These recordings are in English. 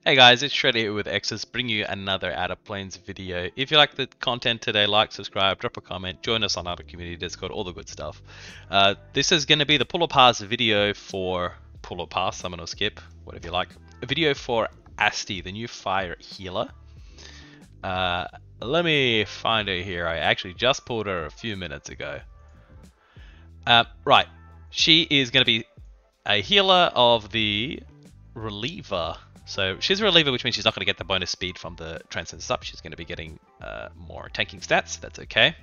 Hey guys, it's Shredder here with X's, bringing you another Outer Planes video. If you like the content today, like, subscribe, drop a comment, join us on our community Discord, all the good stuff. This is going to be the pull or pass video for pull or pass, summon or skip, whatever you like. A video for Astei, the new fire healer. Let me find her here. I actually just pulled her a few minutes ago. Right, she is going to be a healer of the reliever. So she's a reliever, which means she's not going to get the bonus speed from the Transcendence up. She's going to be getting more tanking stats. That's okay.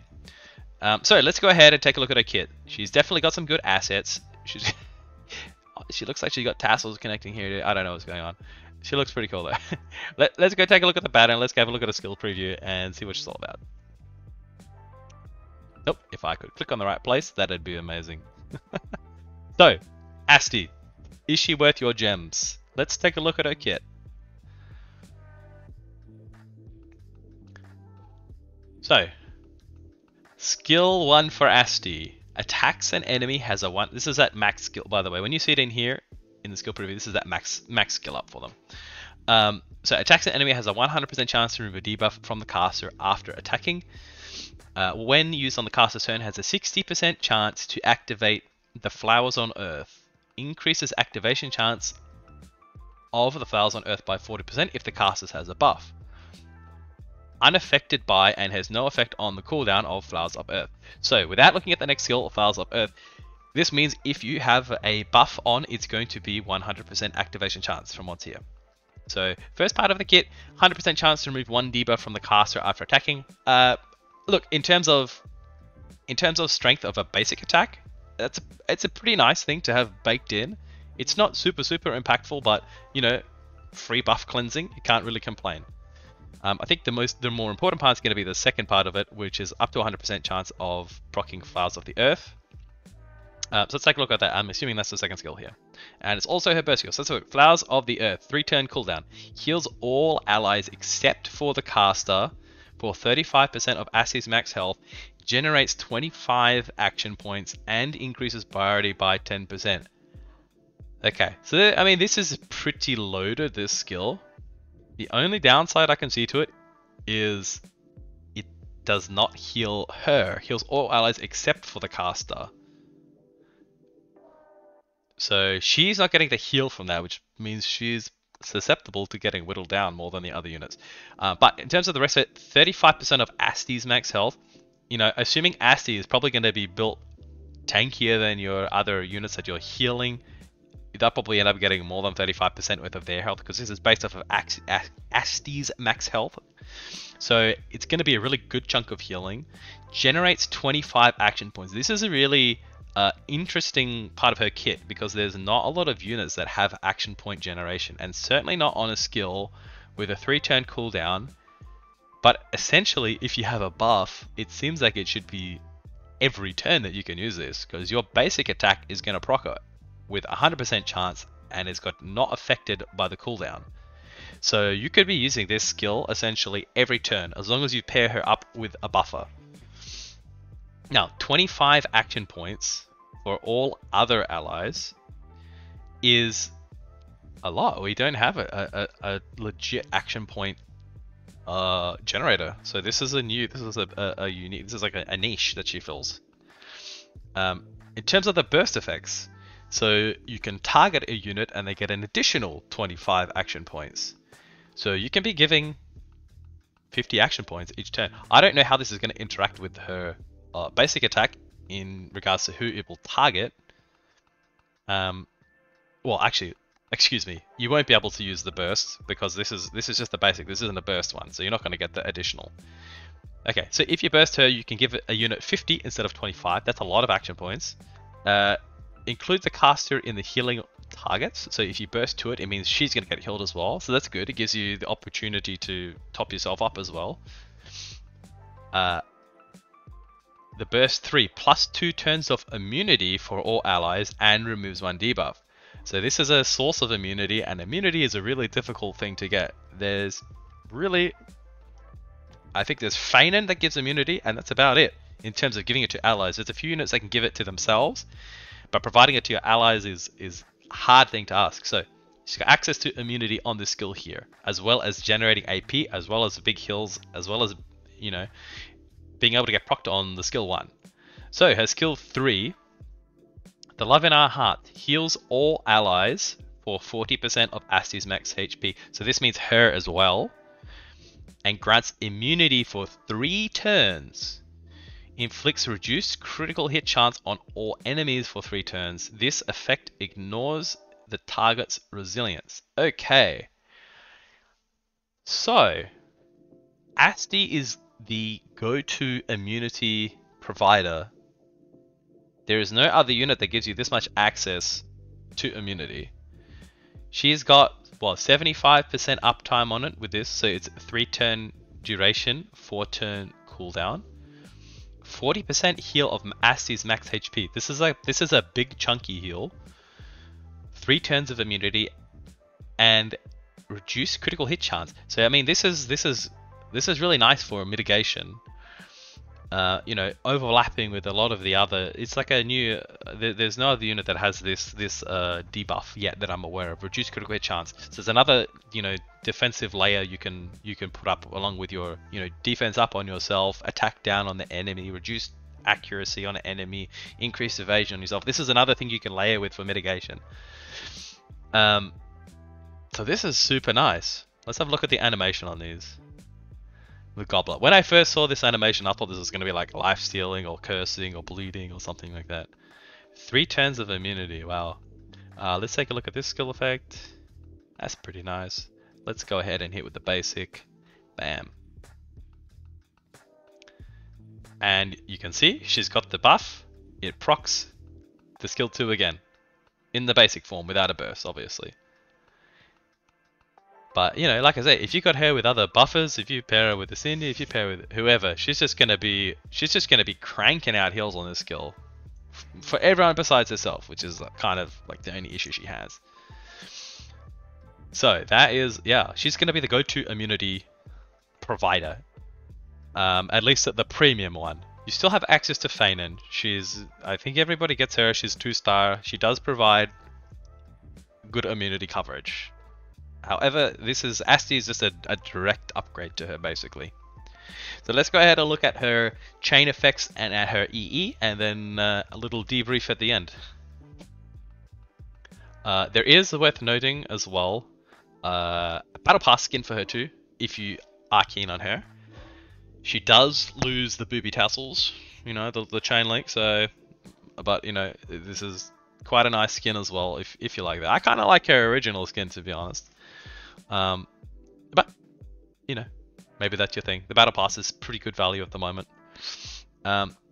So let's go ahead and take a look at her kit. She's definitely got some good assets. She looks like she's got tassels connecting here. I don't know what's going on. She looks pretty cool though. Let's go take a look at the pattern. Let's have a look at a skill preview and see what she's all about. Oh, if I could click on the right place, that'd be amazing. So, Astei, is she worth your gems? Let's take a look at her kit. So, skill 1 for Astei. Attacks an enemy has a 1. This is at max skill, by the way. When you see it in here, in the skill preview, this is at max skill up for them. So, attacks an enemy has a 100% chance to remove a debuff from the caster after attacking. When used on the caster's turn, has a 60% chance to activate the Flowers on Earth. Increases activation chance of the Flowers on Earth by 40% if the caster has a buff. Unaffected by and has no effect on the cooldown of Flowers of Earth. So without looking at the next skill, Flowers of Earth, this means if you have a buff on, it's going to be 100% activation chance from what's here. So first part of the kit, 100% chance to remove 1 debuff from the caster after attacking. Look, in terms of strength of a basic attack, it's a pretty nice thing to have baked in. It's not super impactful, but you know, free buff cleansing, you can't really complain. I think the more important part is going to be the second part of it, which is up to 100% chance of proccing Flowers of the Earth. So let's take a look at that. I'm assuming that's the second skill here. And it's also her burst skill. So let's look. Flowers of the Earth, 3-turn cooldown. Heals all allies except for the caster for 35% of Astei's max health. Generates 25 action points and increases priority by 10%. Okay, so I mean, this is pretty loaded, this skill. The only downside I can see to it is it does not heal her. It heals all allies except for the caster. So she's not getting the heal from that, which means she's susceptible to getting whittled down more than the other units. But in terms of the rest of it, 35% of Astei's max health. You know, assuming Astei is probably going to be built tankier than your other units that you're healing, they'll probably end up getting more than 35% worth of their health, because this is based off of Astei's max health. So it's going to be a really good chunk of healing. Generates 25 action points. This is a really interesting part of her kit, because there's not a lot of units that have action point generation, and certainly not on a skill with a 3-turn cooldown. But essentially, if you have a buff, it seems like it should be every turn that you can use this, because your basic attack is going to proc it with 100% chance, and it's got not affected by the cooldown. So you could be using this skill essentially every turn, as long as you pair her up with a buffer. Now, 25 action points for all other allies is a lot. We don't have a legit action point generator. So this is a unique, this is like a niche that she fills. In terms of the burst effects, so you can target a unit and they get an additional 25 action points. So you can be giving 50 action points each turn. I don't know how this is going to interact with her basic attack in regards to who it will target. Well, actually, excuse me, you won't be able to use the burst, because this is just the basic. This isn't a burst one, so you're not going to get the additional. Okay, so if you burst her, you can give a unit 50 instead of 25. That's a lot of action points. Include the caster in the healing targets. So if you burst to it, it means she's going to get healed as well. So that's good. It gives you the opportunity to top yourself up as well. The burst 3 plus 2 turns of immunity for all allies and removes 1 debuff. So this is a source of immunity, and immunity is a really difficult thing to get. There's really, I think there's Feignen that gives immunity, and that's about it in terms of giving it to allies. There's a few units that can give it to themselves, but providing it to your allies is a hard thing to ask. So She's got access to immunity on this skill here, as well as generating AP, as well as big heals, as well as, you know, being able to get procced on the skill 1. So her skill 3, the Love in Our Heart, heals all allies for 40% of Astei's max HP. So this means her as well. And grants immunity for 3 turns. Inflicts reduced critical hit chance on all enemies for 3 turns. This effect ignores the target's resilience. Okay. So, Astei is the go-to immunity provider. There is no other unit that gives you this much access to immunity. She's got, well, 75% uptime on it with this, so it's 3 turn duration, 4 turn cooldown. 40% heal of Astei's max HP. This is a big chunky heal. 3 turns of immunity and reduced critical hit chance. So I mean, this is really nice for mitigation. You know, overlapping with a lot of the other. It's like a new. There's no other unit that has this debuff yet that I'm aware of. Reduced critical hit chance. So there's another, you know, defensive layer you can put up along with your, you know, defense up on yourself, attack down on the enemy, reduced accuracy on an enemy, increased evasion on yourself. This is another thing you can layer with for mitigation. So this is super nice. Let's have a look at the animation on these. The Goblet. When I first saw this animation, I thought this was going to be like life stealing or cursing or bleeding or something like that. 3 turns of immunity. Wow. Let's take a look at this skill effect. That's pretty nice. Let's go ahead and hit with the basic. Bam. And you can see she's got the buff. It procs the skill 2 again. In the basic form without a burst, obviously. But, you know, like I say, if you got her with other buffers, if you pair her with the Cindy, if you pair her with whoever, she's just gonna be cranking out heals on this skill for everyone besides herself, which is kind of like the only issue she has. So that is, yeah, she's gonna be the go-to immunity provider, at least at the premium one. You still have access to Feynman. I think everybody gets her. She's 2-star. She does provide good immunity coverage. However, Astei is just a direct upgrade to her, basically. So let's go ahead and look at her chain effects and at her EE, and then a little debrief at the end. There is, worth noting as well, a Battle Pass skin for her too, if you are keen on her. She does lose the booby tassels, you know, the chain link, so, but, you know, this is quite a nice skin as well, if you like that. I kind of like her original skin, to be honest. But, you know, maybe that's your thing. The Battle Pass is pretty good value at the moment.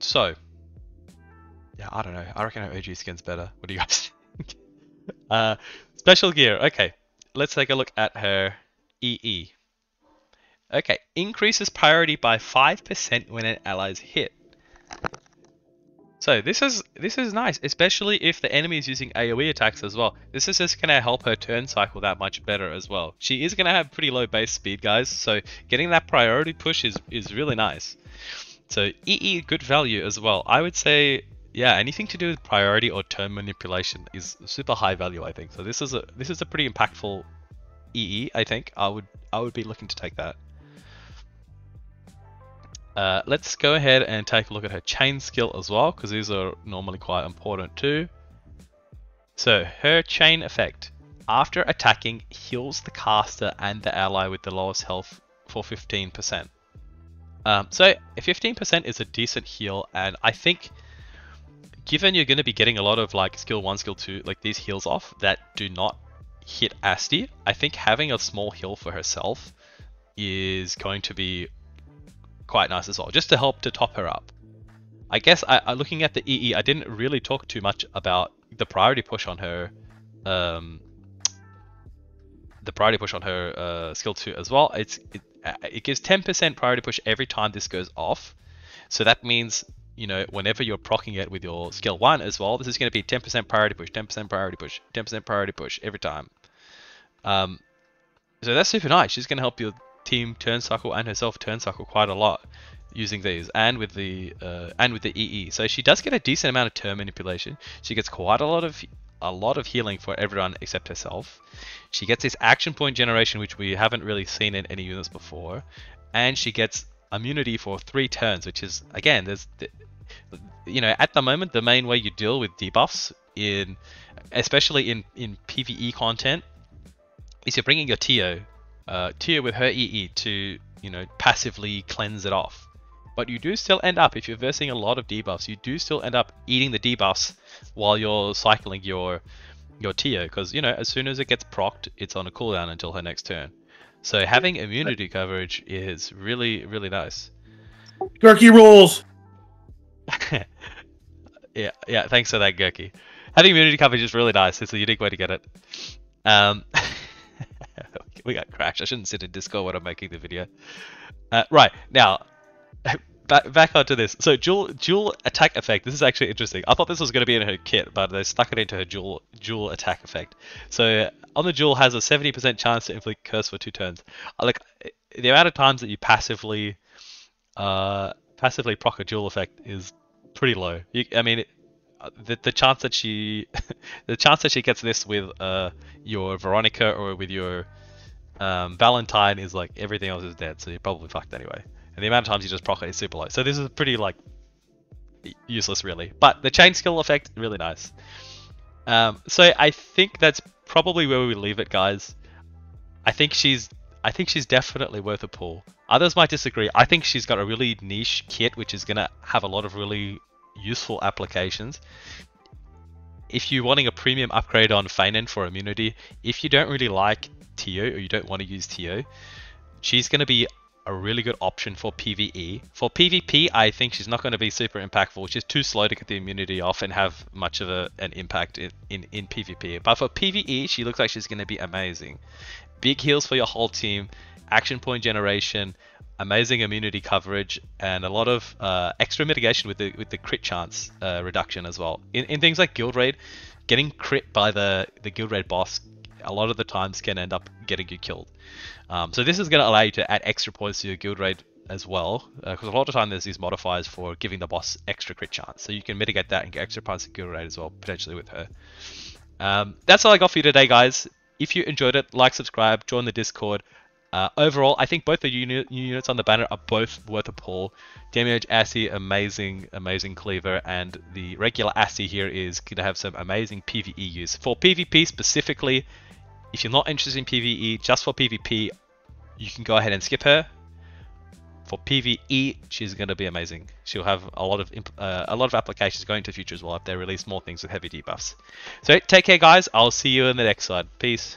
So, yeah, I don't know. I reckon her OG skin's better. What do you guys think? Special gear. Okay, let's take a look at her EE. Okay, increases priority by 5% when an ally's hit. So this is nice, especially if the enemy is using AoE attacks as well. This is just going to help her turn cycle that much better as well. She is going to have pretty low base speed, guys, so getting that priority push is really nice. So EE, good value as well. I would say, yeah, anything to do with priority or turn manipulation is super high value, I think. So this is a pretty impactful EE, I think. I would be looking to take that. Let's go ahead and take a look at her chain skill as well, because these are normally quite important too. So her chain effect, after attacking, heals the caster and the ally with the lowest health for 15%. So 15% is a decent heal, and I think given you're going to be getting a lot of like skill 1, skill 2, like these heals off that do not hit Astei, I think having a small heal for herself is going to be quite nice as well, just to help to top her up. I guess looking at the EE, I didn't really talk too much about the priority push on her, skill 2 as well. It gives 10% priority push every time this goes off. So that means, you know, whenever you're proccing it with your skill 1 as well, this is going to be 10% priority push, 10% priority push, 10% priority push every time. So that's super nice. She's going to help your team turn cycle and herself turn cycle quite a lot using these, and with the EE. So she does get a decent amount of turn manipulation. She gets quite a lot of a lot of healing for everyone except herself. She gets this action point generation, which we haven't really seen in any units before, and she gets immunity for 3 turns, which is, again, at the moment, the main way you deal with debuffs especially in PvE content, is you're bringing your Tio with her EE to, passively cleanse it off. But you do still end up, if you're versing a lot of debuffs, you do still end up eating the debuffs while you're cycling your Tio, because, as soon as it gets procced, it's on a cooldown until her next turn. So having immunity coverage is really, really nice. Gurky rules! Yeah, thanks for that, Gurky. Having immunity coverage is really nice. It's a unique way to get it. We got crashed. I shouldn't sit in Discord when I'm making the video. Right, now, back onto this. So dual attack effect. This is actually interesting. I thought this was going to be in her kit, but they stuck it into her dual attack effect. So on the dual has a 70% chance to inflict curse for 2 turns. Like the amount of times that you passively proc a dual effect is pretty low. The chance that she gets this with your Veronica or with your Valentine is like everything else is dead, so you're probably fucked anyway. And the amount of times you just proc it is super low. So this is pretty useless really. But the chain skill effect, really nice. So I think that's probably where we leave it, guys. I think she's definitely worth a pull. Others might disagree. I think she's got a really niche kit which is gonna have a lot of really useful applications. If you're wanting a premium upgrade on Feinen for immunity, if you don't really like Tio or you don't want to use Tio, she's going to be a really good option for PvE. For PvP, I think she's not going to be super impactful. She's too slow to get the immunity off and have much of an impact in PvP. But for PvE, she looks like she's going to be amazing. Big heals for your whole team, action point generation, amazing immunity coverage, and a lot of extra mitigation with the crit chance reduction as well. In things like Guild Raid, getting crit by the Guild Raid boss a lot of the times can end up getting you killed. So this is going to allow you to add extra points to your Guild Raid as well, because a lot of time there's these modifiers for giving the boss extra crit chance. So you can mitigate that and get extra points to Guild Raid as well, potentially with her. That's all I got for you today, guys. If you enjoyed it, like, subscribe, join the Discord. Overall, I think both the new units on the banner are both worth a pull. Demi-Urge Astei, amazing cleaver, and the regular Astei here is going to have some amazing PvE use. For PvP specifically, if you're not interested in PvE, just for PvP, you can go ahead and skip her. For PvE, she's going to be amazing. She'll have a lot of applications going into the future as well if they release more things with heavy debuffs. So take care, guys. I'll see you in the next slide. Peace.